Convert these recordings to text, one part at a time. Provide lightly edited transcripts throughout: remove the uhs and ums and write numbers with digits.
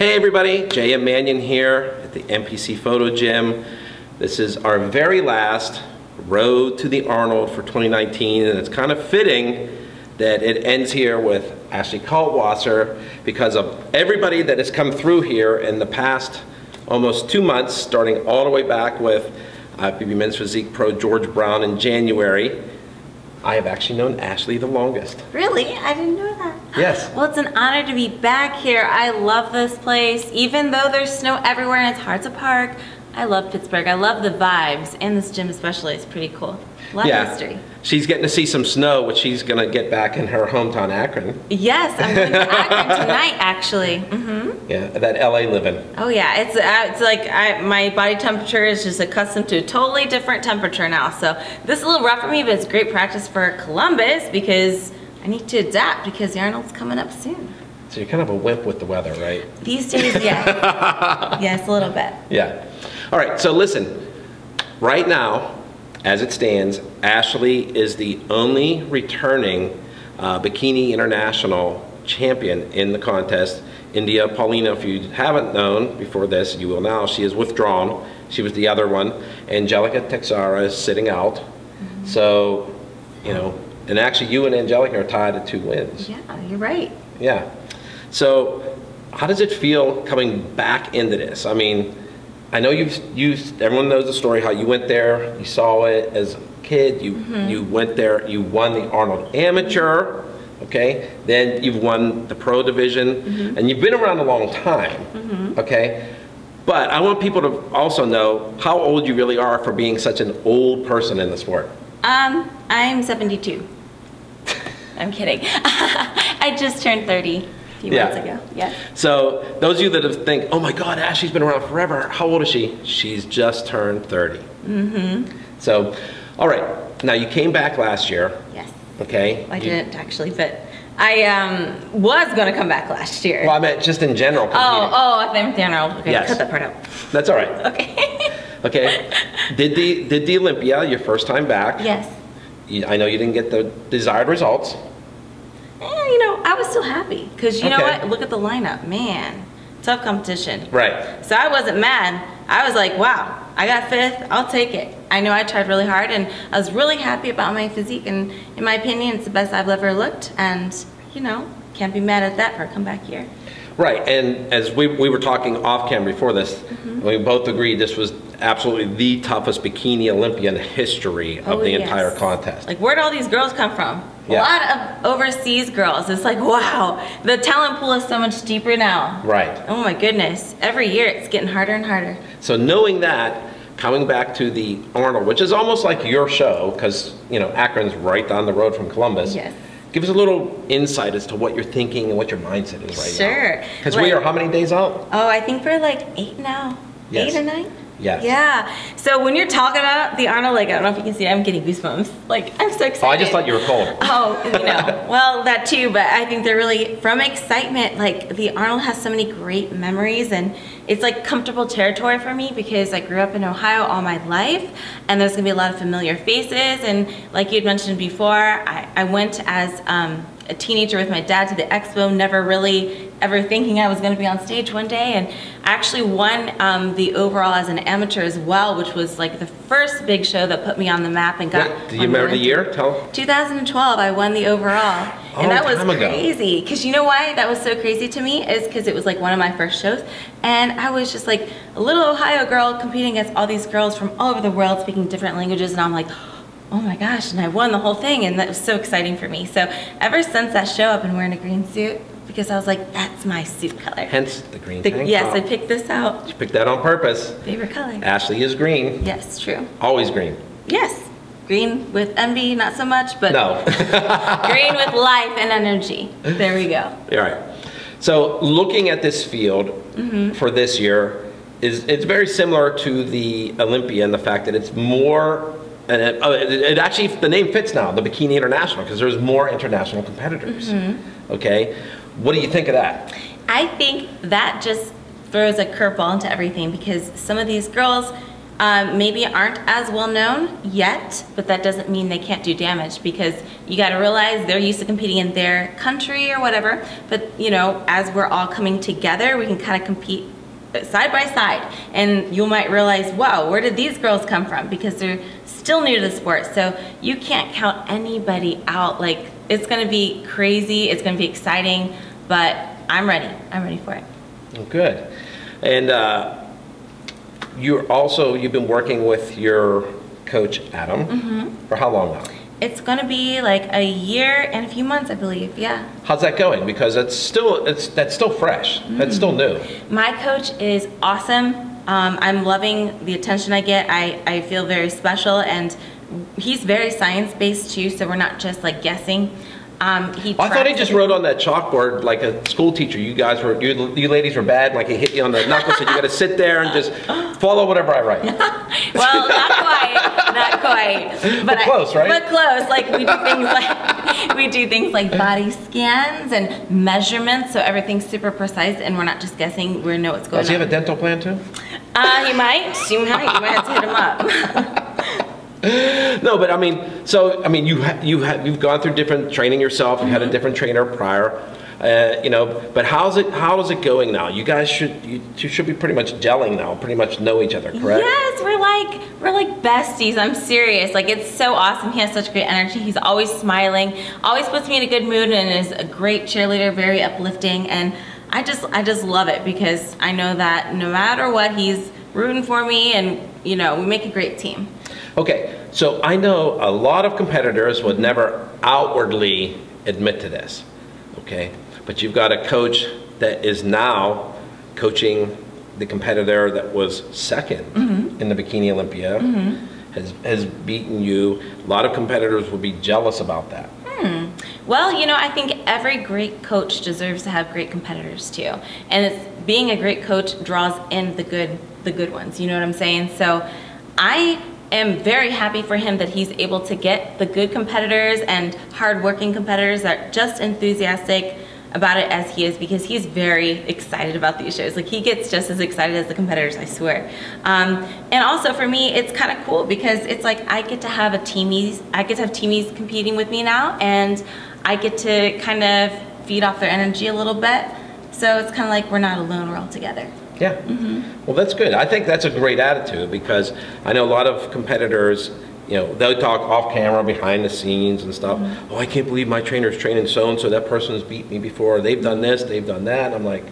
Hey everybody, J.M.Manion here at the NPC Photo Gym. This is our very last road to the Arnold for 2019, and it's kind of fitting that it ends here with Ashley Kaltwasser because of everybody that has come through here in the past almost 2 months, starting all the way back with PB Men's Physique Pro George Brown in January. I have actually known Ashley the longest. Really? I didn't know that. Yes. Well, it's an honor to be back here. I love this place. Even though there's snow everywhere and it's hard to park, I love Pittsburgh. I love the vibes, and this gym especially is pretty cool. A lot of history. She's getting to see some snow, which she's going to get back in her hometown, Akron. Yes, I'm going to Akron tonight, actually. Yeah, that LA living. Oh yeah, it's like my body temperature is just accustomed to a totally different temperature now. So this is a little rough for me, but it's great practice for Columbus because I need to adapt because the Arnold's coming up soon. So you're kind of a wimp with the weather, right? These days, yes. Yes, a little bit. Yeah. All right, so listen, right now, as it stands, Ashley is the only returning Bikini International champion in the contest. India Paulina, if you haven't known before this, you will now. She is withdrawn. She was the other one. Angelica Texara is sitting out. So, you know, and actually you and Angelica are tied at 2 wins. Yeah, you're right. Yeah. So how does it feel coming back into this? I mean, I know everyone knows the story, how you went there, you saw it as a kid, you went there, you won the Arnold Amateur, okay? Then you've won the pro division, and you've been around a long time, okay? But I want people to also know how old you really are for being such an old person in the sport. I'm 72. I'm kidding. I just turned 30. A few months ago. Yes. So those of you that think, oh my God, Ashley's been around forever. How old is she? She's just turned 30. So, all right. Now you came back last year. Yes. Okay. I didn't actually, but I was going to come back last year. Well, I meant just in general. I meant general. Okay, yes. Cut that part out. That's all right. Okay. Okay. Did the Olympia your first time back? Yes. I know you didn't get the desired results. You know, I was still happy because you know what? Look at the lineup, man. Tough competition. Right. So I wasn't mad. I was like, wow, I got 5th. I'll take it. I know I tried really hard, and I was really happy about my physique. And in my opinion, it's the best I've ever looked. And you know, can't be mad at that for a comeback year. Right. And as we were talking off camera before this, we both agreed this was absolutely the toughest Bikini Olympia in the history of the entire contest. Like, where'd all these girls come from? A lot of overseas girls. It's like, wow, the talent pool is so much deeper now. Right. Oh my goodness. Every year it's getting harder and harder. So knowing that, coming back to the Arnold, which is almost like your show, because, you know, Akron's right down the road from Columbus. Yes. Give us a little insight as to what you're thinking and what your mindset is right now. Sure. Because we are how many days out? Oh, I think we're like 8 now. Yes. 8 or 9? Yes. Yeah. So when you're talking about the Arnold, like, I don't know if you can see, I'm getting goosebumps. Like, I'm so excited. Oh, I just thought you were cold. Oh, you know, well, that too, but I think they're really, from excitement, like, the Arnold has so many great memories, and it's like comfortable territory for me because I grew up in Ohio all my life, and there's gonna be a lot of familiar faces, and like you had mentioned before, I went as a teenager with my dad to the expo, never really ever thinking I was going to be on stage one day, and I actually won the overall as an amateur as well, which was like the first big show that put me on the map and got. Did you remember the year? 2012, I won the overall, and that was crazy. Because you know why that was so crazy to me is because it was like one of my first shows, and I was just like a little Ohio girl competing against all these girls from all over the world speaking different languages, and I'm like, oh my gosh, and I won the whole thing, and that was so exciting for me. So ever since that show, I've been wearing a green suit because I was like, that's my suit color. Hence the green tank Yes, top. I picked this out. You picked that on purpose. Favorite color. Ashley is green. Yes, true. Always green. Yes. Green with envy, not so much, but no. Green with life and energy. There we go. All right. So looking at this field for this year, it's very similar to the Olympia in the fact that it's more. And it actually, the name fits now, the Bikini International, because there's more international competitors. Okay, what do you think of that? I think that just throws a curveball into everything because some of these girls maybe aren't as well known yet, but that doesn't mean they can't do damage, because you got to realize they're used to competing in their country or whatever. But you know, as we're all coming together, we can kind of compete side by side, and you might realize, wow, where did these girls come from? Because they're still new to the sport. So you can't count anybody out. Like, it's going to be crazy, it's going to be exciting, but I'm ready for it. Good. And you've been working with your coach Adam for how long now? It's going to be like a year and a few months, I believe. Yeah. How's that going? Because that's still fresh. That's still new. My coach is awesome. I'm loving the attention I get. I feel very special, and he's very science-based too, so we're not just like guessing. I thought he just wrote on that chalkboard like a school teacher. You ladies were bad, like he hit you on the knuckles, and you got to sit there and just follow whatever I write. Well, not quite. But close, right? But close. Like we do things like body scans and measurements, so everything's super precise, and we're not just guessing. We know what's going on. Does he have a dental plan too? He might. You might have to hit him up. No, but I mean, you've gone through different training yourself. You had a different trainer prior, you know. But how is it going now? You guys should be pretty much gelling now. Pretty much know each other, correct? Yes, we're like besties. I'm serious. Like, it's so awesome. He has such great energy. He's always smiling, always puts me in a good mood, and is a great cheerleader, very uplifting. And I just love it, because I know that no matter what, he's rooting for me, and you know, we make a great team. Okay, so I know a lot of competitors would never outwardly admit to this, okay? But you've got a coach that is now coaching the competitor that was second in the Bikini Olympia, has beaten you. A lot of competitors will be jealous about that. Well, you know, I think every great coach deserves to have great competitors too. And being a great coach draws in the good ones, you know what I'm saying? So I am very happy for him that he's able to get the good competitors and hard-working competitors that are just enthusiastic about it as he is, because he's very excited about these shows. Like, he gets just as excited as the competitors, I swear. And also for me, it's kind of cool, because it's like I get to have teamies competing with me now, and I get to kind of feed off their energy a little bit. So it's kind of like we're not alone, we're all together. Yeah. Well, that's good. I think that's a great attitude, because I know a lot of competitors, you know, they'll talk off camera, behind the scenes and stuff. Oh, I can't believe my trainer's training so-and-so, that person's beat me before, they've done this, they've done that. I'm like,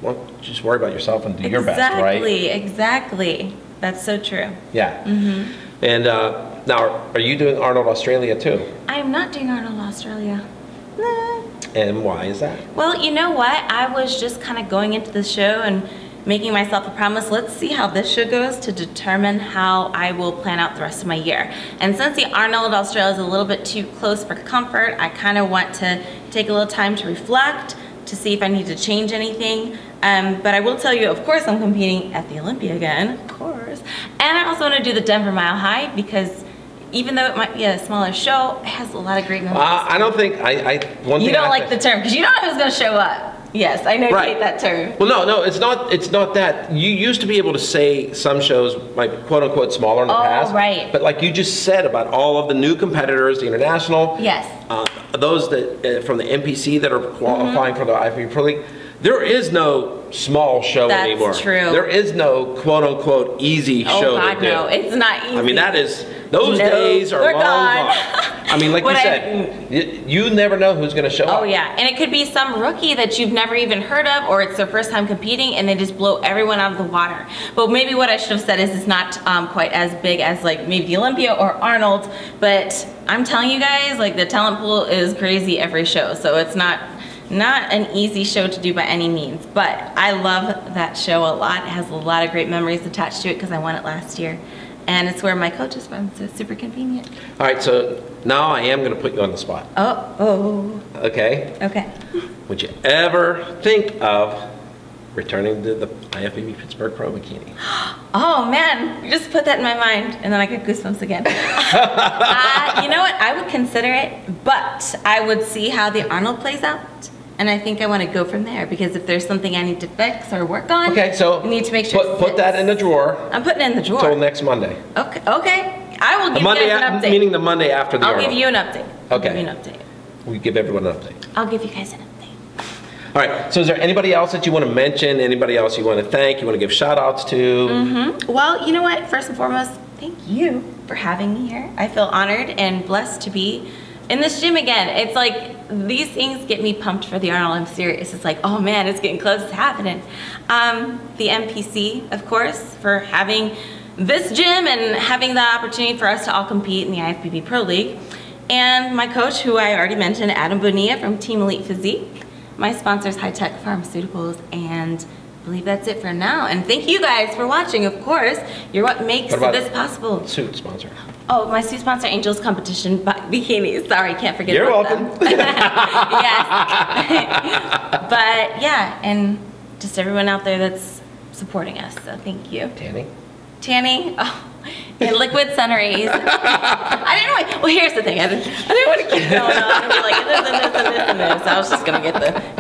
well, just worry about yourself and do your best, right? Exactly. That's so true. Yeah. And now, are you doing Arnold Australia too? I am not doing Arnold Australia. And why is that? Well, you know what? I was just kind of going into the show and making myself a promise. Let's see how this show goes to determine how I will plan out the rest of my year. And since the Arnold Australia is a little bit too close for comfort, I kind of want to take a little time to reflect, to see if I need to change anything. But I will tell you, of course, I'm competing at the Olympia again, of course. And I also want to do the Denver Mile High, because even though it might be a smaller show, it has a lot of great memories. I don't think, You don't like the term, because you don't know who's going to show up. Yes, I know you hate that term. Well, no, it's not that. You used to be able to say some shows might quote unquote smaller in the past. Right. But like you just said about all of the new competitors, the international. Yes. Those that from the NPC that are qualifying for the IFBB Pro League, there is no small show anymore. That's true. There is no quote unquote easy show. Oh God, no, it's not easy. I mean, those days are long gone. I mean, like you said, you never know who's going to show up. Oh yeah, and it could be some rookie that you've never even heard of, or it's their first time competing, and they just blow everyone out of the water. But maybe what I should have said is it's not quite as big as like maybe the Olympia or Arnold, but I'm telling you guys, like the talent pool is crazy every show, so it's not an easy show to do by any means. But I love that show a lot. It has a lot of great memories attached to it because I won it last year. And it's where my coach is from, so it's super convenient. All right, so now I am going to put you on the spot. Oh. Okay? Okay. Would you ever think of returning to the IFBB Pittsburgh Pro Bikini? Oh man, you just put that in my mind, and then I get goosebumps again. You know what? I would consider it, but I would see how the Arnold plays out, And I think I want to go from there because if there's something I need to fix or work on, Okay, so I need to make sure put that in the drawer. I'm putting it in the drawer. Till next Monday. Okay, okay. I will give you guys an update. Meaning the Monday after the Arnold. I'll give you an update. Okay. I'll give you an update. We give everyone an update. I'll give you guys an update. All right, so is there anybody else that you want to mention? Anybody else you want to thank? You want to give shout outs to? Well, you know what? First and foremost, thank you for having me here. I feel honored and blessed to be in this gym again. It's like these things get me pumped for the Arnold. I'm serious. It's like, oh man, it's getting close. It's happening. The NPC, of course, for having this gym and having the opportunity for us to all compete in the IFBB Pro League. And my coach, who I already mentioned, Adam Bonilla from Team Elite Physique. My sponsors, High Tech Pharmaceuticals, and I believe that's it for now. And thank you guys for watching, of course. You're what makes this possible. Suit sponsor. Oh, my suit sponsor, Angels Competition Bikinis. Sorry, can't forget You're about welcome. them. Yes. But yeah, and just everyone out there that's supporting us, so thank you. Tanny, oh, and Liquid Sun Rays. I didn't want, well, here's the thing. I didn't want to keep going on and be like this and this and this and this. I was just gonna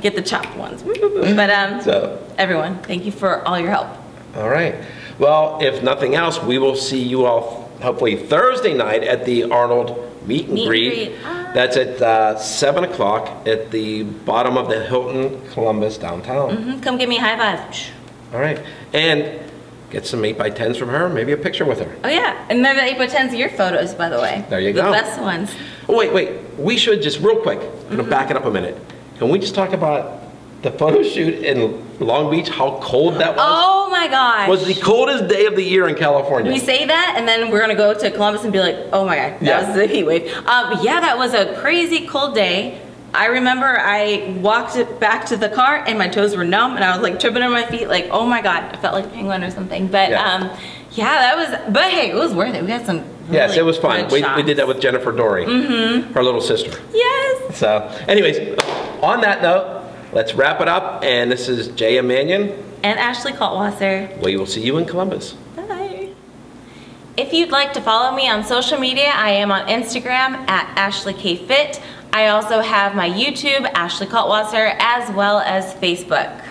get the chopped ones. But So everyone, thank you for all your help. all right. Well, if nothing else, we will see you all hopefully Thursday night at the Arnold meet and greet. That's at 7 o'clock at the bottom of the Hilton Columbus downtown. Come give me a high five. All right, and get some 8x10s from her, maybe a picture with her. Oh yeah, and they're the 8x10s of your photos, by the way. There you go. The best ones. Oh wait, we should just real quick, I'm gonna back it up a minute. Can we just talk about the photo shoot in Long Beach, how cold that was? Oh my gosh. Was the coldest day of the year in California. We say that, and then we're gonna go to Columbus and be like, oh my god, that was the heat wave. Yeah, that was a crazy cold day. I remember I walked back to the car and my toes were numb and I was like tripping on my feet like, oh my god, I felt like a penguin or something. But yeah, that was, but hey, it was worth it. We had some really yes, it was fun. We did that with Jennifer Dory, her little sister. Yes. So anyways, on that note, let's wrap it up. And this is J.M.Manion. And Ashley Kaltwasser. We will see you in Columbus. Bye. If you'd like to follow me on social media, I am on Instagram at AshleyKFit. I also have my YouTube, Ashley Kaltwasser, as well as Facebook.